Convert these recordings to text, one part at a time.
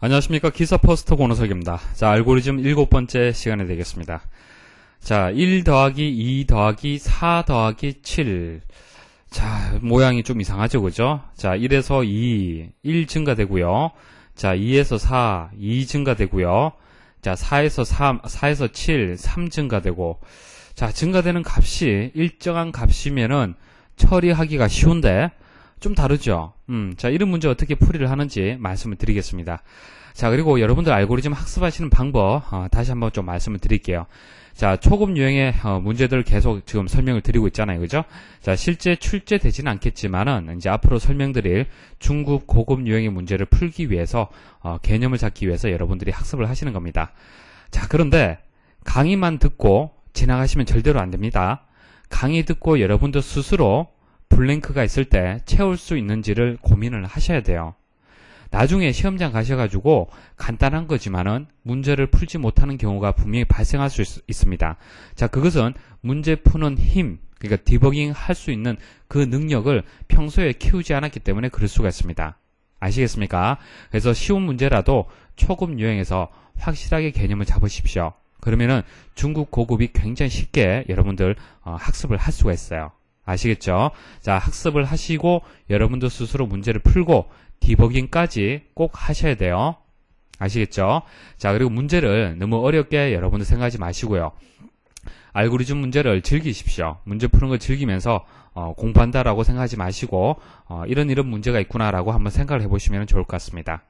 안녕하십니까. 기사퍼스트 권호석입니다. 자, 알고리즘 7번째 시간이 되겠습니다. 자, 1 더하기 2 더하기 4 더하기 7. 자, 모양이 좀 이상하죠, 그죠? 자, 1에서 2, 1 증가되고요. 자, 2에서 4, 2 증가되고요. 자, 4에서 3, 4에서 7, 3 증가되고. 자, 증가되는 값이 일정한 값이면은 처리하기가 쉬운데, 좀 다르죠. 자, 이런 문제 어떻게 풀이를 하는지 말씀을 드리겠습니다. 자, 그리고 여러분들 알고리즘 학습하시는 방법 다시 한번 좀 말씀을 드릴게요. 자, 초급 유형의 문제들을 계속 지금 설명을 드리고 있잖아요, 그죠? 자, 실제 출제되지는 않겠지만은 이제 앞으로 설명드릴 중급 고급 유형의 문제를 풀기 위해서 개념을 잡기 위해서 여러분들이 학습을 하시는 겁니다. 자, 그런데 강의만 듣고 지나가시면 절대로 안 됩니다. 강의 듣고 여러분들 스스로 블랭크가 있을 때 채울 수 있는지를 고민을 하셔야 돼요. 나중에 시험장 가셔가지고 간단한 거지만은 문제를 풀지 못하는 경우가 분명히 발생할 수 있습니다. 자, 그것은 문제 푸는 힘, 그러니까 디버깅 할 수 있는 그 능력을 평소에 키우지 않았기 때문에 그럴 수가 있습니다. 아시겠습니까? 그래서 쉬운 문제라도 초급 유형에서 확실하게 개념을 잡으십시오. 그러면은 중급 고급이 굉장히 쉽게 여러분들 학습을 할 수가 있어요. 아시겠죠? 자, 학습을 하시고 여러분도 스스로 문제를 풀고 디버깅까지 꼭 하셔야 돼요. 아시겠죠? 자, 그리고 문제를 너무 어렵게 여러분들 생각하지 마시고요. 알고리즘 문제를 즐기십시오. 문제 푸는 걸 즐기면서 공부한다라고 생각하지 마시고 이런 문제가 있구나라고 한번 생각을 해보시면 좋을 것 같습니다.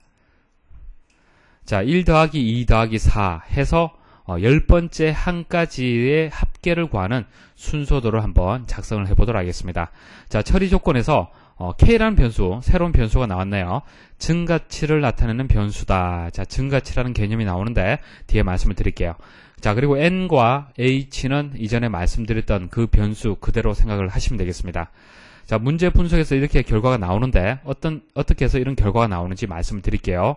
자, 1 더하기 2 더하기 4 해서 10번째 한 가지의 합계를 구하는 순서도를 한번 작성을 해보도록 하겠습니다. 자, 처리 조건에서 K라는 변수, 새로운 변수가 나왔네요. 증가치를 나타내는 변수다. 자, 증가치라는 개념이 나오는데 뒤에 말씀을 드릴게요. 자, 그리고 N과 H는 이전에 말씀드렸던 그 변수 그대로 생각을 하시면 되겠습니다. 자, 문제 분석에서 이렇게 결과가 나오는데 어떻게 해서 이런 결과가 나오는지 말씀을 드릴게요.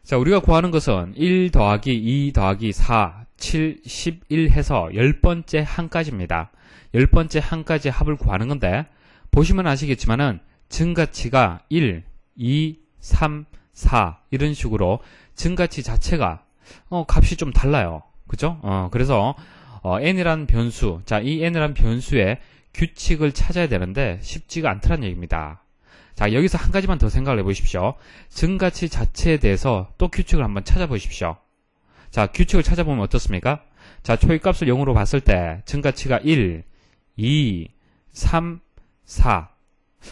자, 우리가 구하는 것은 1 더하기 2 더하기 4, 7, 11 해서 10번째 한까지입니다. 10번째 한까지 합을 구하는 건데 보시면 아시겠지만은 증가치가 1, 2, 3, 4 이런 식으로 증가치 자체가 값이 좀 달라요. 그죠? 그래서 n이라는 변수, 자, 이 n이라는 변수의 규칙을 찾아야 되는데 쉽지가 않다는 얘기입니다. 자, 여기서 한 가지만 더 생각을 해보십시오. 증가치 자체에 대해서 또 규칙을 한번 찾아보십시오. 자, 규칙을 찾아보면 어떻습니까? 자, 초기값을 0으로 봤을 때 증가치가 1, 2, 3, 4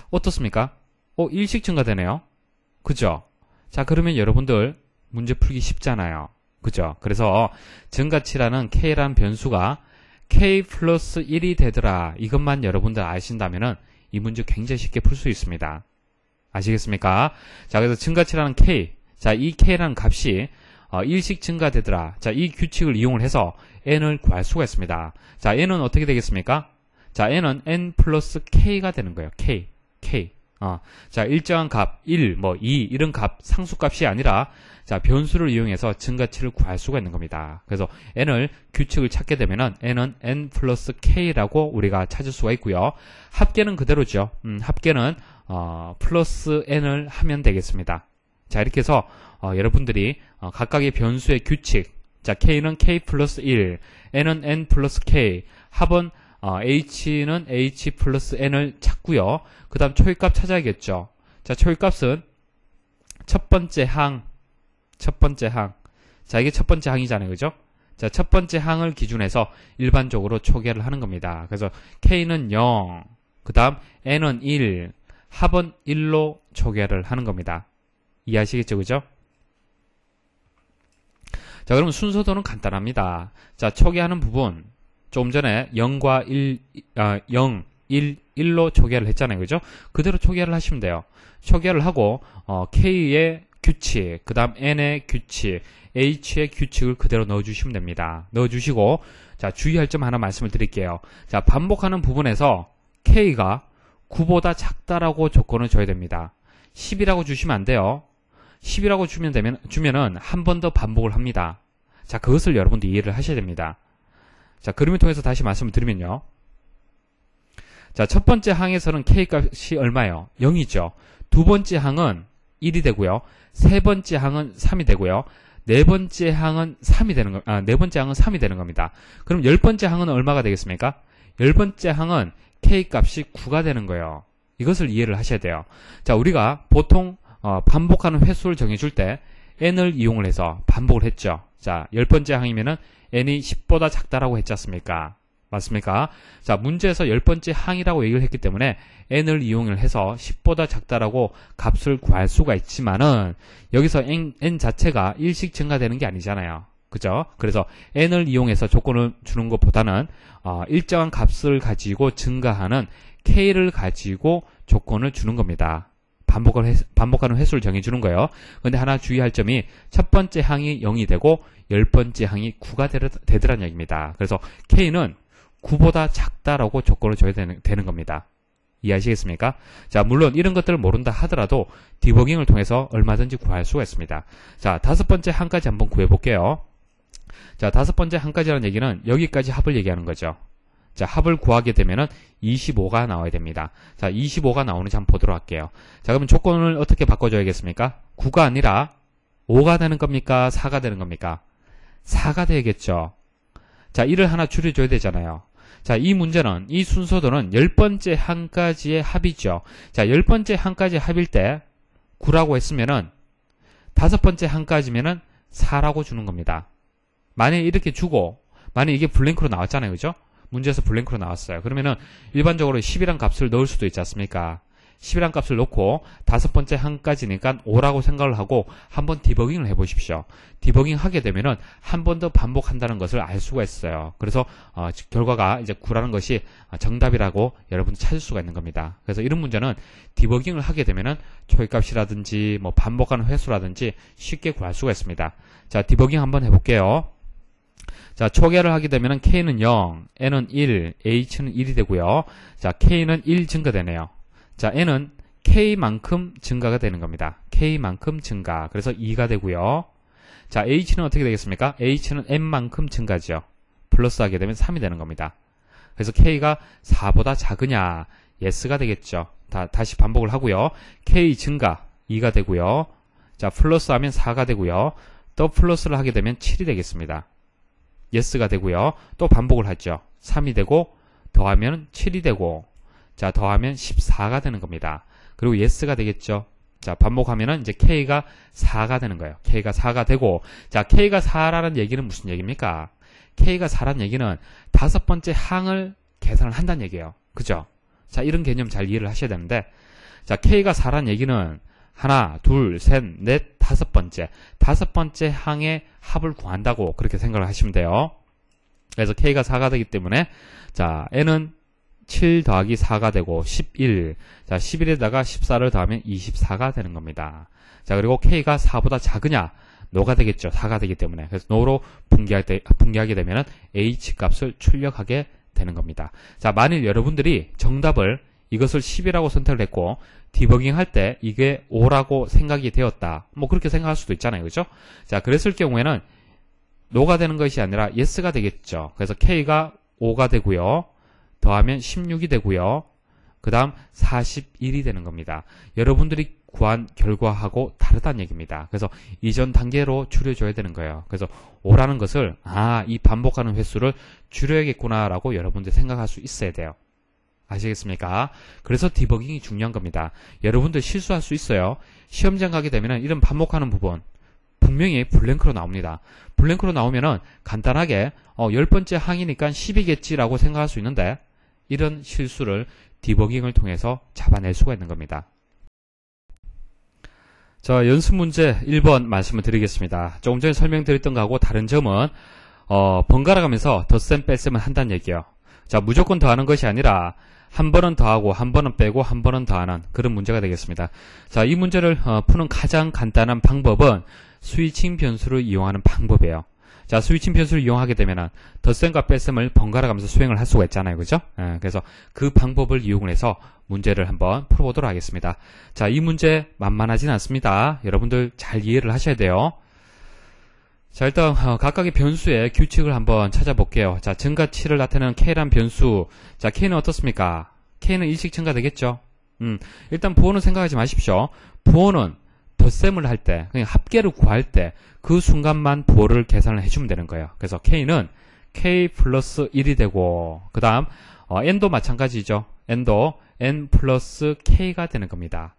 어떻습니까? 1씩 증가되네요. 그죠? 자, 그러면 여러분들 문제 풀기 쉽잖아요. 그죠? 그래서 증가치라는 K라는 변수가 K 플러스 1이 되더라. 이것만 여러분들 아신다면은 이 문제 굉장히 쉽게 풀 수 있습니다. 아시겠습니까? 자, 그래서 증가치라는 K. 자, 이 K라는 값이 1씩 증가되더라. 자, 이 규칙을 이용을 해서 N을 구할 수가 있습니다. 자, N은 어떻게 되겠습니까? 자, N은 N 플러스 K가 되는 거예요. K. 자, 일정한 값, 1, 2, 이런 값, 상수값이 아니라, 자, 변수를 이용해서 증가치를 구할 수가 있는 겁니다. 그래서 N을, 규칙을 찾게 되면은 N은 N 플러스 K라고 우리가 찾을 수가 있고요. 합계는 그대로죠. 합계는, 플러스 N을 하면 되겠습니다. 자, 이렇게 해서, 여러분들이, 각각의 변수의 규칙, 자, K는 K 플러스 1, N은 N 플러스 K, 합은, H는 H 플러스 N을 찾고요. 그 다음 초기값 찾아야겠죠. 자, 초기값은 첫 번째 항. 자, 이게 첫 번째 항이잖아요. 그죠? 자, 첫 번째 항을 기준해서 일반적으로 초계를 하는 겁니다. 그래서 K는 0, 그 다음 N은 1, 합은 1로 초계를 하는 겁니다. 이해하시겠죠? 그죠? 자, 그럼 순서도는 간단합니다. 자, 초계하는 부분. 조금 전에 0과 1, 0, 1, 1로 초기화를 했잖아요. 그죠? 그대로 초기화를 하시면 돼요. 초기화를 하고, K의 규칙, 그 다음 N의 규칙, H의 규칙을 그대로 넣어주시면 됩니다. 넣어주시고, 자, 주의할 점 하나 말씀을 드릴게요. 자, 반복하는 부분에서 K가 9보다 작다라고 조건을 줘야 됩니다. 10이라고 주시면 안 돼요. 10이라고 주면은 한 번 더 반복을 합니다. 자, 그것을 여러분들 이해를 하셔야 됩니다. 자, 그림을 통해서 다시 말씀을 드리면요. 자, 첫 번째 항에서는 K값이 얼마예요? 0이죠. 두 번째 항은 1이 되고요. 세 번째 항은 3이 되고요. 네 번째 항은 3이 되는 네 번째 항은 3이 되는 겁니다. 그럼 10번째 항은 얼마가 되겠습니까? 10번째 항은 K 값이 9가 되는 거예요. 이것을 이해를 하셔야 돼요. 자, 우리가 보통 반복하는 횟수를 정해줄 때 n을 이용을 해서 반복을 했죠. 자, 10번째 항이면은 n이 10보다 작다라고 했지 않습니까? 맞습니까? 자, 문제에서 10번째 항이라고 얘기를 했기 때문에 n을 이용을 해서 10보다 작다라고 값을 구할 수가 있지만은 여기서 n 자체가 1씩 증가되는 게 아니잖아요. 그죠? 그래서 n을 이용해서 조건을 주는 것보다는 일정한 값을 가지고 증가하는 k를 가지고 조건을 주는 겁니다. 반복하는 횟수를 정해주는 거예요. 근데 하나 주의할 점이 첫 번째 항이 0이 되고 10번째 항이 9가 되더란 얘기입니다. 그래서 k는 9보다 작다라고 조건을 줘야 되는 겁니다. 이해하시겠습니까? 자, 물론 이런 것들을 모른다 하더라도 디버깅을 통해서 얼마든지 구할 수가 있습니다. 자, 다섯 번째 항까지 한번 구해볼게요. 자, 다섯 번째 항까지라는 얘기는 여기까지 합을 얘기하는 거죠. 자, 합을 구하게 되면은 25가 나와야 됩니다. 자, 25가 나오는지 한번 보도록 할게요. 자, 그러면 조건을 어떻게 바꿔줘야겠습니까? 9가 아니라 5가 되는 겁니까? 4가 되는 겁니까? 4가 되겠죠. 자, 1을 하나 줄여줘야 되잖아요. 자, 이 문제는, 이 순서도는 10번째 항까지의 합이죠. 자, 10번째 항까지 합일 때 9라고 했으면은 5번째 항까지면은 4라고 주는 겁니다. 만약에 이렇게 주고, 만약에 이게 블랭크로 나왔잖아요. 그죠? 문제에서 블랭크로 나왔어요. 그러면은 일반적으로 10이란 값을 넣을 수도 있지 않습니까? 10이란 값을 넣고 5번째 항까지니까 5라고 생각을 하고 한번 디버깅을 해보십시오. 디버깅 하게 되면은 한 번 더 반복한다는 것을 알 수가 있어요. 그래서 결과가 이제 9라는 것이 정답이라고 여러분들 찾을 수가 있는 겁니다. 그래서 이런 문제는 디버깅을 하게 되면은 초기값이라든지 뭐 반복하는 횟수라든지 쉽게 구할 수가 있습니다. 자, 디버깅 한번 해볼게요. 자, 초계를 하게 되면은 K는 0, N은 1, H는 1이 되고요. 자, K는 1 증가되네요. 자, N은 K만큼 증가가 되는 겁니다. K만큼 증가. 그래서 2가 되고요. 자, H는 어떻게 되겠습니까? H는 N만큼 증가죠. 플러스 하게 되면 3이 되는 겁니다. 그래서 K가 4보다 작으냐? Yes가 되겠죠. 다시 반복을 하고요. K 증가 2가 되고요. 자, 플러스 하면 4가 되고요. 또 플러스를 하게 되면 7이 되겠습니다. Yes가 되고요. 또 반복을 하죠. 3이 되고 더하면 7이 되고 자, 더하면 14가 되는 겁니다. 그리고 Yes가 되겠죠. 자, 반복하면은 이제 K가 4가 되는 거예요. K가 4가 되고 자, K가 4라는 얘기는 무슨 얘기입니까? K가 4라는 얘기는 5번째 항을 계산을 한다는 얘기예요. 그죠? 자, 이런 개념 잘 이해를 하셔야 되는데 자, K가 4라는 얘기는 하나, 둘, 셋, 넷, 5번째. 5번째 항의 합을 구한다고 그렇게 생각을 하시면 돼요. 그래서 K가 4가 되기 때문에 자, N은 7 더하기 4가 되고 11. 자, 11에다가 14를 더하면 24가 되는 겁니다. 자, 그리고 K가 4보다 작으냐? 노가 되겠죠. 4가 되기 때문에. 그래서 노로 분개하게 되면 H 값을 출력하게 되는 겁니다. 자, 만일 여러분들이 정답을 이것을 10이라고 선택을 했고 디버깅 할 때 이게 5라고 생각이 되었다. 뭐 그렇게 생각할 수도 있잖아요. 그죠? 자, 그랬을 경우에는 노가 되는 것이 아니라 yes가 되겠죠. 그래서 K가 5가 되고요. 더하면 16이 되고요. 그 다음 41이 되는 겁니다. 여러분들이 구한 결과하고 다르다는 얘기입니다. 그래서 이전 단계로 줄여줘야 되는 거예요. 그래서 5라는 것을 이 반복하는 횟수를 줄여야겠구나라고 여러분들이 생각할 수 있어야 돼요. 아시겠습니까? 그래서 디버깅이 중요한 겁니다. 여러분들 실수할 수 있어요. 시험장 가게 되면 이런 반복하는 부분 분명히 블랭크로 나옵니다. 블랭크로 나오면은 간단하게 10번째 항이니까 10이겠지라고 생각할 수 있는데 이런 실수를 디버깅을 통해서 잡아낼 수가 있는 겁니다. 자, 연습 문제 1번 말씀을 드리겠습니다. 조금 전에 설명드렸던 거하고 다른 점은 번갈아 가면서 덧셈 뺄셈을 한다는 얘기예요. 자, 무조건 더하는 것이 아니라 한 번은 더하고 한 번은 빼고 한 번은 더하는 그런 문제가 되겠습니다. 자, 이 문제를 푸는 가장 간단한 방법은 스위칭 변수를 이용하는 방법이에요. 자, 스위칭 변수를 이용하게 되면은 덧셈과 뺄셈을 번갈아 가면서 수행을 할 수가 있잖아요. 그죠? 그래서 그 방법을 이용해서 문제를 한번 풀어보도록 하겠습니다. 자, 이 문제 만만하진 않습니다. 여러분들 잘 이해를 하셔야 돼요. 자, 일단 각각의 변수의 규칙을 한번 찾아볼게요. 자, 증가치를 나타내는 K란 변수. 자, K는 어떻습니까? K는 일씩 증가되겠죠? 일단 부호는 생각하지 마십시오. 부호는 덧셈을 할 때, 그냥 합계를 구할 때 그 순간만 부호를 계산을 해주면 되는 거예요. 그래서 K는 K 플러스 1이 되고, 그 다음 N도 마찬가지죠. N도 N 플러스 K가 되는 겁니다.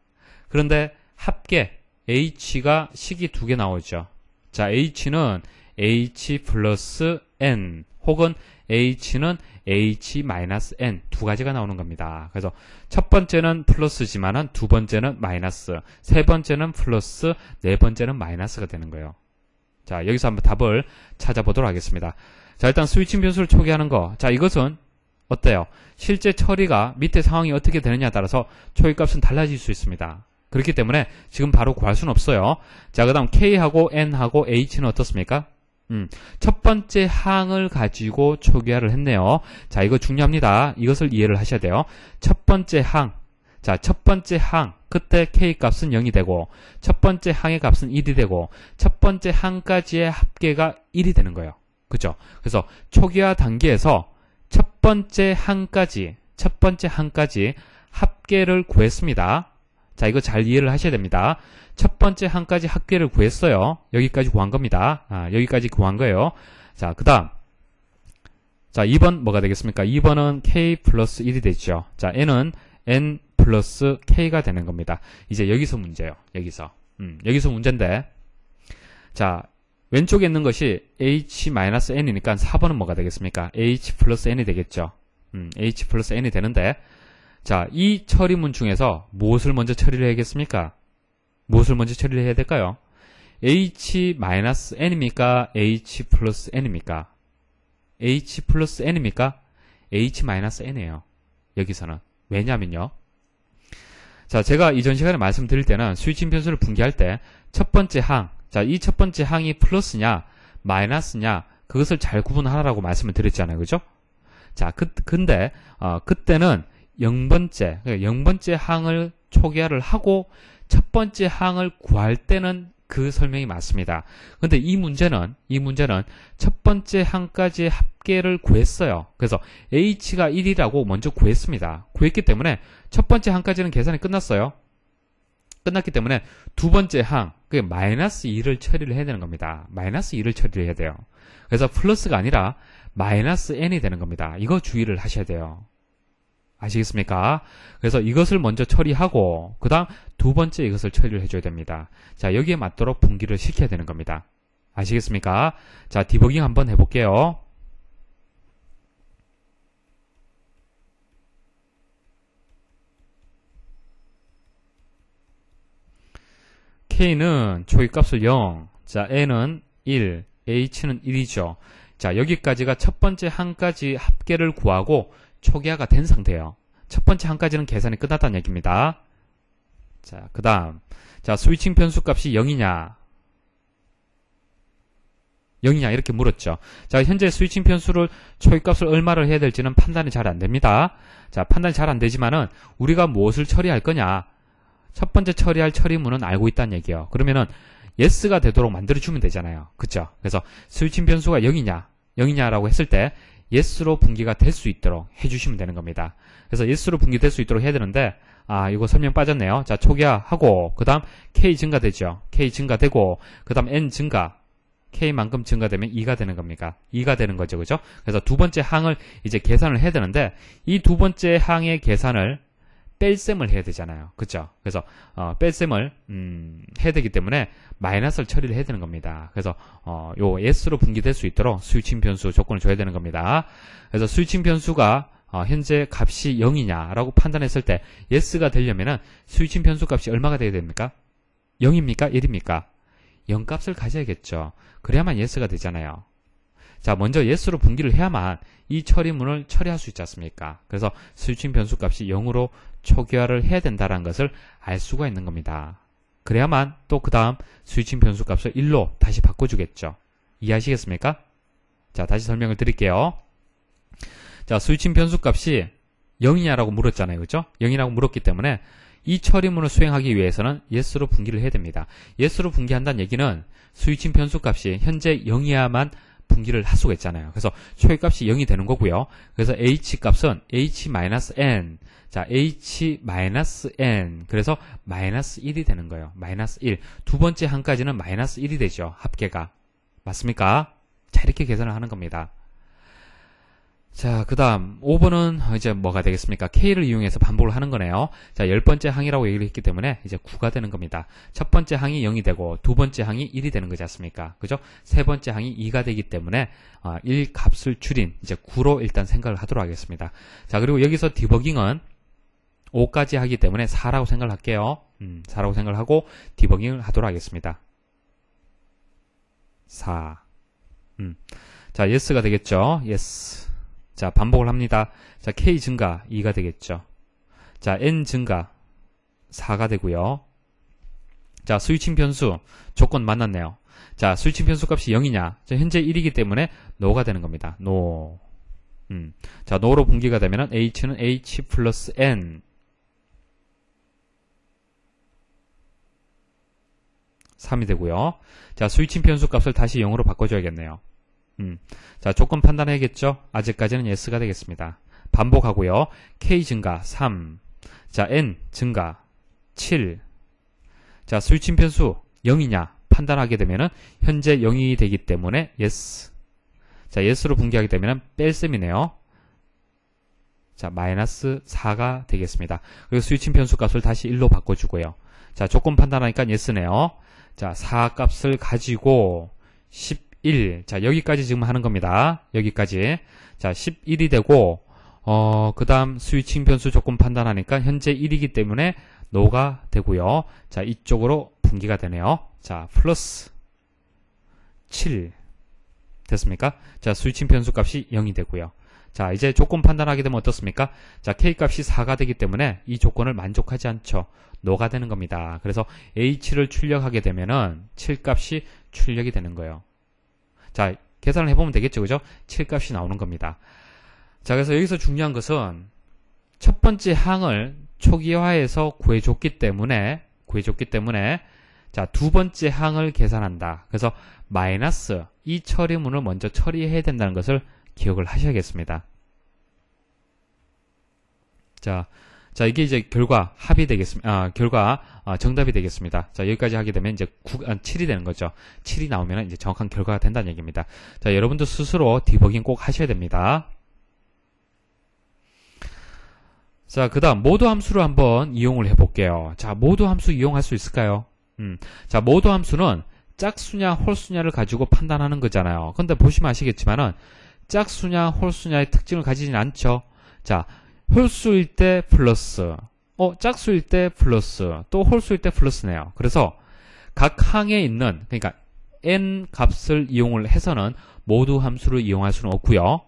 그런데 합계 H가 식이 두 개 나오죠. 자, H는 H 플러스 N 혹은 H는 H 마이너스 N 두 가지가 나오는 겁니다. 그래서 첫 번째는 플러스지만은 두 번째는 마이너스, 세 번째는 플러스, 네 번째는 마이너스가 되는 거예요. 자, 여기서 한번 답을 찾아보도록 하겠습니다. 자, 일단 스위칭 변수를 초기화하는 거. 자, 이것은 어때요? 실제 처리가 밑에 상황이 어떻게 되느냐에 따라서 초기값은 달라질 수 있습니다. 그렇기 때문에 지금 바로 구할 수는 없어요. 자, 그 다음 K하고 N하고 H는 어떻습니까? 첫 번째 항을 가지고 초기화를 했네요. 자, 이거 중요합니다. 이것을 이해를 하셔야 돼요. 첫 번째 항. 자, 첫 번째 항. 그때 K값은 0이 되고, 첫 번째 항의 값은 1이 되고, 첫 번째 항까지의 합계가 1이 되는 거예요. 그죠? 그래서 초기화 단계에서 첫 번째 항까지 합계를 구했습니다. 자, 이거 잘 이해를 하셔야 됩니다. 첫 번째 항까지 합계를 구했어요. 여기까지 구한 겁니다. 여기까지 구한 거예요. 자, 그 다음. 자, 2번 뭐가 되겠습니까? 2번은 K 플러스 1이 되죠. 자, N은 N 플러스 K가 되는 겁니다. 이제 여기서 문제예요. 여기서 문제인데. 자, 왼쪽에 있는 것이 H-N이니까 4번은 뭐가 되겠습니까? H 플러스 N이 되겠죠. H 플러스 N이 되는데, 자, 이 처리문 중에서 무엇을 먼저 처리를 해야겠습니까? 무엇을 먼저 처리를 해야 될까요? H-N입니까? H 플러스 N입니까? H 플러스 N입니까? H-N이에요. 여기서는. 왜냐면요. 자, 제가 이전 시간에 말씀드릴 때는 스위칭 변수를 분기할 때 첫 번째 항, 자, 이 첫 번째 항이 플러스냐, 마이너스냐, 그것을 잘 구분하라고 말씀을 드렸잖아요. 그죠? 자, 근데, 그때는 0번째 항을 초기화를 하고 첫 번째 항을 구할 때는 그 설명이 맞습니다. 근데 이 문제는 첫 번째 항까지의 합계를 구했어요. 그래서 H가 1이라고 먼저 구했습니다. 구했기 때문에 첫 번째 항까지는 계산이 끝났어요. 끝났기 때문에 두 번째 항, 그게 마이너스 2를 처리를 해야 되는 겁니다. 마이너스 2를 처리를 해야 돼요. 그래서 플러스가 아니라 마이너스 n이 되는 겁니다. 이거 주의를 하셔야 돼요. 아시겠습니까? 그래서 이것을 먼저 처리하고 그 다음 두 번째 이것을 처리를 해줘야 됩니다. 자, 여기에 맞도록 분기를 시켜야 되는 겁니다. 아시겠습니까? 자, 디버깅 한번 해볼게요. K는 초기값을 0, 자, N은 1, H는 1이죠. 자, 여기까지가 첫 번째 항까지 합계를 구하고 초기화가 된 상태예요. 첫 번째 항까지는 계산이 끝났다는 얘기입니다. 자, 그 다음. 자, 스위칭 변수 값이 0이냐, 이렇게 물었죠. 자, 현재 스위칭 변수를 초기값을 얼마를 해야 될지는 판단이 잘 안 됩니다. 자, 판단이 잘 안 되지만은 우리가 무엇을 처리할 거냐, 첫 번째 처리할 처리문은 알고 있다는 얘기예요. 그러면은 yes가 되도록 만들어주면 되잖아요. 그쵸? 그래서 스위칭 변수가 0이냐라고 했을 때 yes로 분기가 될 수 있도록 해주시면 되는 겁니다. 그래서 yes로 분기될 수 있도록 해야 되는데, 이거 설명 빠졌네요. 자, 초기화하고 그 다음 k 증가되죠. k 증가되고 그 다음 n 증가, k만큼 증가되면 2가 되는 겁니까? 2가 되는 거죠. 그죠? 그래서 두 번째 항을 이제 계산을 해야 되는데, 이 두 번째 항의 계산을 뺄셈을 해야 되잖아요. 그쵸? 그래서 뺄셈을 해야 되기 때문에 마이너스를 처리를 해야 되는 겁니다. 그래서 요 yes로 분기될 수 있도록 스위칭 변수 조건을 줘야 되는 겁니다. 그래서 스위칭 변수가 현재 값이 0이냐라고 판단했을 때 yes가 되려면은 스위칭 변수 값이 얼마가 돼야 됩니까? 0입니까? 1입니까? 0 값을 가져야겠죠. 그래야만 yes가 되잖아요. 자, 먼저 yes로 분기를 해야만 이 처리문을 처리할 수 있지 않습니까? 그래서 스위칭 변수 값이 0으로 초기화를 해야 된다는 것을 알 수가 있는 겁니다. 그래야만 또 그 다음 스위칭 변수 값을 1로 다시 바꿔주겠죠. 이해하시겠습니까? 자, 다시 설명을 드릴게요. 자, 스위칭 변수 값이 0이냐라고 물었잖아요. 그죠? 0이라고 물었기 때문에 이 처리문을 수행하기 위해서는 yes로 분기를 해야 됩니다. yes로 분기한다는 얘기는 스위칭 변수 값이 현재 0이야만 분기를 할 수가 있잖아요. 그래서 초기값이 0이 되는 거고요. 그래서 h값은 h-n, 자 h-n, 그래서 마이너스 1이 되는 거예요. 마이너스 1. 두 번째 항까지는 마이너스 1이 되죠. 합계가. 맞습니까? 자, 이렇게 계산을 하는 겁니다. 자, 그 다음 5번은 이제 뭐가 되겠습니까? K를 이용해서 반복을 하는 거네요. 자, 10번째 항이라고 얘기를 했기 때문에 이제 9가 되는 겁니다. 첫 번째 항이 0이 되고 두 번째 항이 1이 되는 거지 않습니까? 그죠? 세 번째 항이 2가 되기 때문에 1 값을 줄인 이제 9로 일단 생각을 하도록 하겠습니다. 자, 그리고 여기서 디버깅은 5까지 하기 때문에 4라고 생각을 할게요. 4라고 생각을 하고 디버깅을 하도록 하겠습니다. 4. 자, yes가 되겠죠? yes. 자, 반복을 합니다. 자, k 증가 2가 되겠죠. 자, n 증가 4가 되고요. 자, 스위칭 변수 조건 만났네요. 자, 스위칭 변수 값이 0이냐? 자, 현재 1이기 때문에 no가 되는 겁니다. no. 자, no로 분기가 되면은 h는 h 플러스 n 3이 되고요. 자, 스위칭 변수 값을 다시 0으로 바꿔줘야겠네요. 자, 조건 판단해야겠죠? 아직까지는 yes가 되겠습니다. 반복하고요. k 증가 3. 자, n 증가 7. 자, 스위칭 변수 0이냐? 판단하게 되면은 현재 0이 되기 때문에 yes. 자, yes로 분기하게 되면은 뺄셈이네요. 자, 마이너스 4가 되겠습니다. 그리고 스위칭 변수 값을 다시 1로 바꿔주고요. 자, 조건 판단하니까 yes네요. 자, 4 값을 가지고 11. 자, 여기까지 지금 하는 겁니다. 여기까지. 자, 11이 되고, 그 다음 스위칭 변수 조건 판단하니까 현재 1이기 때문에 no가 되고요. 자, 이쪽으로 분기가 되네요. 자, 플러스 7. 됐습니까? 자, 스위칭 변수 값이 0이 되고요. 자, 이제 조건 판단하게 되면 어떻습니까? 자, k 값이 4가 되기 때문에 이 조건을 만족하지 않죠. no가 되는 겁니다. 그래서 h를 출력하게 되면은 7 값이 출력이 되는 거예요. 자, 계산을 해보면 되겠죠. 그죠? 7 값이 나오는 겁니다. 자, 그래서 여기서 중요한 것은 첫 번째 항을 초기화해서 구해줬기 때문에 자, 두 번째 항을 계산한다. 그래서 마이너스 이 처리문을 먼저 처리해야 된다는 것을 기억을 하셔야겠습니다. 자, 이게 이제 결과 합이 되겠습니다. 정답이 되겠습니다. 자, 여기까지 하게 되면 이제 7이 되는 거죠. 7이 나오면 이제 정확한 결과가 된다는 얘기입니다. 자, 여러분도 스스로 디버깅 꼭 하셔야 됩니다. 자, 그 다음 모드 함수를 한번 이용을 해볼게요. 자, 모드 함수 이용할 수 있을까요? 자, 모드 함수는 짝수냐 홀수냐를 가지고 판단하는 거잖아요. 근데 보시면 아시겠지만은 짝수냐 홀수냐의 특징을 가지진 않죠. 자, 홀수일 때 플러스, 짝수일 때 플러스, 또 홀수일 때 플러스네요. 그래서 각 항에 있는, 그러니까 n 값을 이용을 해서는 모두 함수를 이용할 수는 없고요.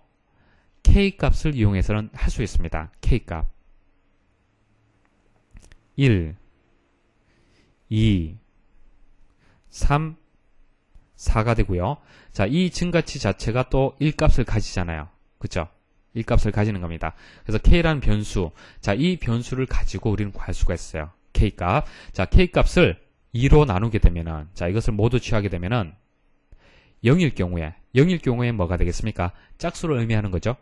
k 값을 이용해서는 할 수 있습니다. k 값 1, 2, 3, 4가 되고요. 자, 이 증가치 자체가 또 1값을 가지잖아요. 그쵸? 1값을 가지는 겁니다. 그래서 k라는 변수, 자, 이 변수를 가지고 우리는 구할 수가 있어요. k값. 자, k값을 2로 나누게 되면은, 자, 이것을 모두 취하게 되면은 0일 경우에 뭐가 되겠습니까? 짝수를 의미하는 거죠.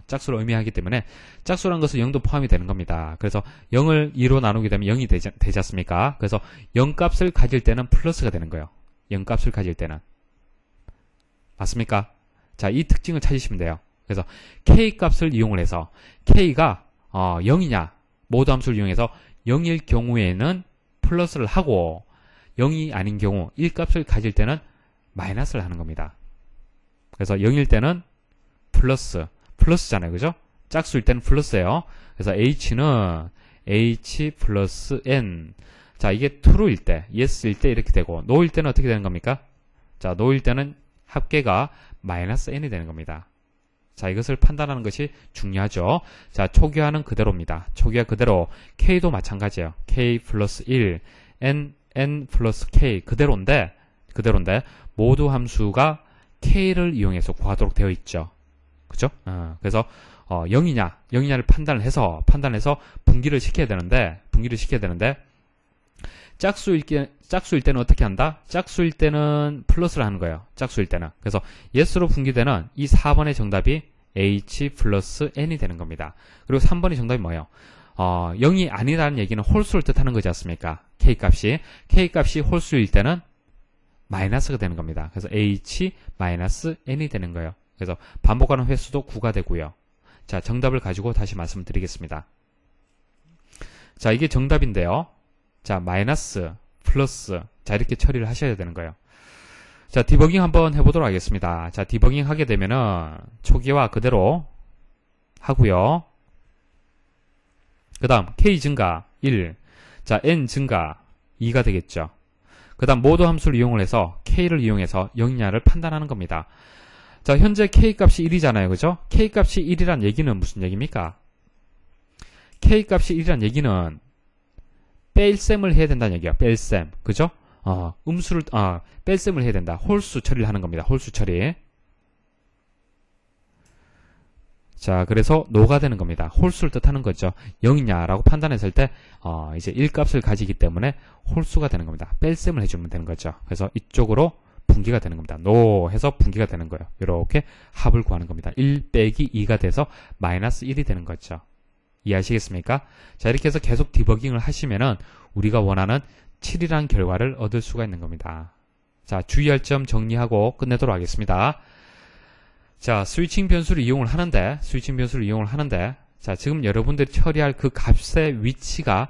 짝수를 의미하기 때문에 짝수라는 것은 0도 포함이 되는 겁니다. 그래서 0을 2로 나누게 되면 0이 되지 않습니까? 그래서 0값을 가질 때는 플러스가 되는 거예요. 0값을 가질 때는. 맞습니까? 자, 이 특징을 찾으시면 돼요. 그래서 k값을 이용을 해서 k가 0이냐 모두 함수를 이용해서 0일 경우에는 플러스를 하고 0이 아닌 경우 1값을 가질 때는 마이너스를 하는 겁니다. 그래서 0일 때는 플러스잖아요. 그죠? 짝수일 때는 플러스예요. 그래서 h는 h 플러스 n. 자, 이게 true일 때, yes일 때 이렇게 되고 no일 때는 어떻게 되는 겁니까? 자, no일 때는 합계가 마이너스 n이 되는 겁니다. 자, 이것을 판단하는 것이 중요하죠. 자, 초기화는 그대로입니다. 초기화 그대로 k도 마찬가지예요. k 플러스 1, n 플러스 k 그대로인데 모두 함수가 k를 이용해서 구하도록 되어 있죠. 그죠? 그래서 0이냐를 판단을 해서 분기를 시켜야 되는데 짝수일 때는 어떻게 한다? 짝수일 때는 플러스를 하는 거예요. 짝수일 때는. 그래서 yes로 분기되는 이 4번의 정답이 h 플러스 n이 되는 겁니다. 그리고 3번의 정답이 뭐예요? 0이 아니라는 얘기는 홀수를 뜻하는 거지 않습니까? k값이 홀수일 때는 마이너스가 되는 겁니다. 그래서 h 마이너스 n이 되는 거예요. 그래서 반복하는 횟수도 9가 되고요. 자, 정답을 가지고 다시 말씀을 드리겠습니다. 자, 이게 정답인데요. 자, 마이너스, 플러스. 자, 이렇게 처리를 하셔야 되는 거예요. 자, 디버깅 한번 해보도록 하겠습니다. 자, 디버깅 하게 되면은 초기화 그대로 하고요. 그 다음, k 증가 1. 자, n 증가 2가 되겠죠. 그 다음, 모두 함수를 이용을 해서 k를 이용해서 0이냐를 판단하는 겁니다. 자, 현재 k값이 1이잖아요. 그죠? k값이 1이란 얘기는 무슨 얘기입니까? k값이 1이란 얘기는 뺄셈을 해야 된다는 얘기야. 뺄셈. 그죠? 뺄셈을 해야 된다. 홀수 처리를 하는 겁니다. 홀수 처리. 자, 그래서 노가 되는 겁니다. 홀수를 뜻하는 거죠. 0이냐라고 판단했을 때, 이제 1값을 가지기 때문에 홀수가 되는 겁니다. 뺄셈을 해주면 되는 거죠. 그래서 이쪽으로 분기가 되는 겁니다. 노 해서 분기가 되는 거예요. 이렇게 합을 구하는 겁니다. 1 빼기 2가 돼서 마이너스 1이 되는 거죠. 이해하시겠습니까? 자, 이렇게 해서 계속 디버깅을 하시면은 우리가 원하는 7이라는 결과를 얻을 수가 있는 겁니다. 자, 주의할 점 정리하고 끝내도록 하겠습니다. 자, 스위칭 변수를 이용을 하는데, 자, 지금 여러분들이 처리할 그 값의 위치가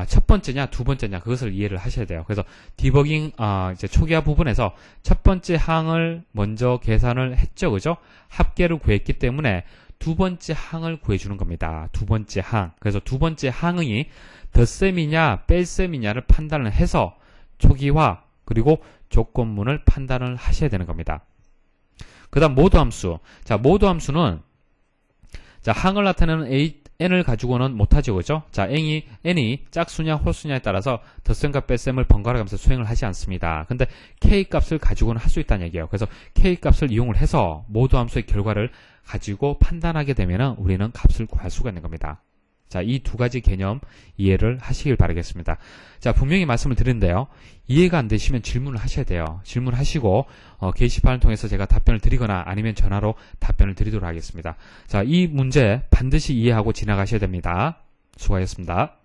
첫 번째냐, 두 번째냐, 그것을 이해를 하셔야 돼요. 그래서 디버깅, 이제 초기화 부분에서 첫 번째 항을 먼저 계산을 했죠. 그죠? 합계를 구했기 때문에 두 번째 항을 구해주는 겁니다. 두 번째 항. 그래서 두 번째 항이 덧셈이냐, 뺄셈이냐를 판단을 해서 초기화, 그리고 조건문을 판단을 하셔야 되는 겁니다. 그 다음, 모두 함수. 자, 모두 함수는, 자, 항을 나타내는 n을 가지고는 못하죠. 그죠? 자, n이 짝수냐, 홀수냐에 따라서 덧셈과 뺄셈을 번갈아 가면서 수행을 하지 않습니다. 근데 k값을 가지고는 할 수 있다는 얘기예요. 그래서 k값을 이용을 해서 모두 함수의 결과를 가지고 판단하게 되면은 우리는 값을 구할 수가 있는 겁니다. 자, 이 두 가지 개념 이해를 하시길 바라겠습니다. 자, 분명히 말씀을 드리는데요. 이해가 안 되시면 질문을 하셔야 돼요. 질문하시고 게시판을 통해서 제가 답변을 드리거나 아니면 전화로 답변을 드리도록 하겠습니다. 자, 이 문제 반드시 이해하고 지나가셔야 됩니다. 수고하셨습니다.